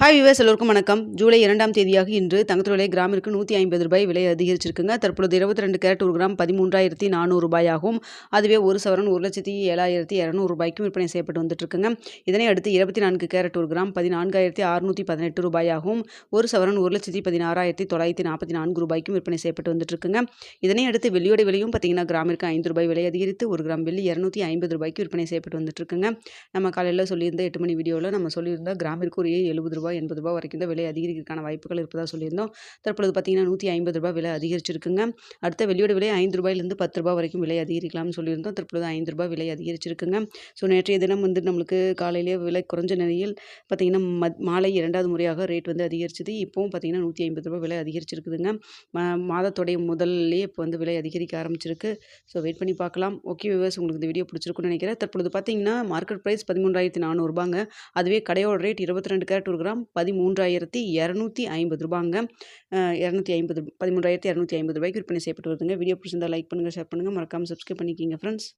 Hi viewers எல்லோருக்கும் வணக்கம். ஜூலை 2ஆம் தேதியாக இன்று தங்கத்தின் விலை கிராமிற்கு ரூ. 150 விலை அதிகரிச்சிருக்குங்க. தற்பொழுது 22 கேரட் ஒரு கிராம் ரூ. 13,400 ஆகும். அதுவே ஒரு சவரன் ரூ. 1,07,200 விற்பனை செய்யப்பட்டு வந்துட்டு இருக்குங்க. இதனை அடுத்து 24 கேரட் ஒரு கிராம் ரூ. 14,618 ஆகும். ஒரு சவரன் ரூ. 1,16,944 விற்பனை செய்யப்பட்டு வந்துட்டு இருக்குங்க. இதனை அடுத்து வெள்ளியோட விலையும் பார்த்தீங்கன்னா கிராமிற்கு ரூ. 5 விலை அதிகரித்து ஒரு கிராம் வெள்ளி ரூ. 250 விற்பனை செய்யப்பட்டு வந்துட்டு இருக்குங்க. நம்ம காலையில் சொல்லியிருந்த 8 மணி வீடியோவில் நம்ம சொல்லியிருந்த கிராமிற்கு ஒரு ரூ. 70 ரூ. 80 வரைக்கும் தான் விலை அதிகரிக்கிறதுக்கான வாய்ப்புகள் இருப்பதா சொல்லியிருந்தோம். தற்பொழுது பார்த்தீங்கன்னா ரூ. 150 விலை அதிகரிச்சிருக்குங்க. அடுத்த வெள்ளியோட விலை ரூ. 5லிருந்து ரூ. 10 வரைக்கும் விலை அதிகரிக்கலாம்னு சொல்லியிருந்தோம். தற்பொழுது ரூ. 5 விலை அதிகரிச்சிருக்குங்க. ஸோ நேற்றைய தினம் நம்மளுக்கு காலையிலேயே விலை குறைஞ்ச நிலையில் பார்த்தீங்கன்னா மாலை 2வது முறையாக ரேட் அதிகரிச்சது. இப்போவும் பார்த்தீங்கன்னா ரூ. 150 விலை அதிகரிச்சிருக்குதுங்க. மாதத்துடைய முதல்லேயே இப்போ விலை அதிகரிக்க ஆரம்பிச்சிருக்கு. ஸோ வெயிட் பண்ணி பார்க்கலாம். ஓகே வியூவர்ஸ், உங்களுக்கு இந்த வீடியோ பிடிச்சிருக்குன்னு நினைக்கிறேன். தற்பொழுது பார்த்தீங்கன்னா மார்க்கெட் ப்ரைஸ் 13,400 அதுவே கடையோட ரேட் 22 கேரட் ஒரு கிராம் ரூ. 13,250 ரூபாய்க்கு விற்பனை செய்யப்பட்டு வருதுங்க. வீடியோ பிடிச்சிருந்தா லைக் பண்ணுங்கள், ஷேர் பண்ணுங்கள், மறக்காமல் சப்ஸ்கிரைப் பண்ணிக்கிங்க ஃப்ரெண்ட்ஸ்.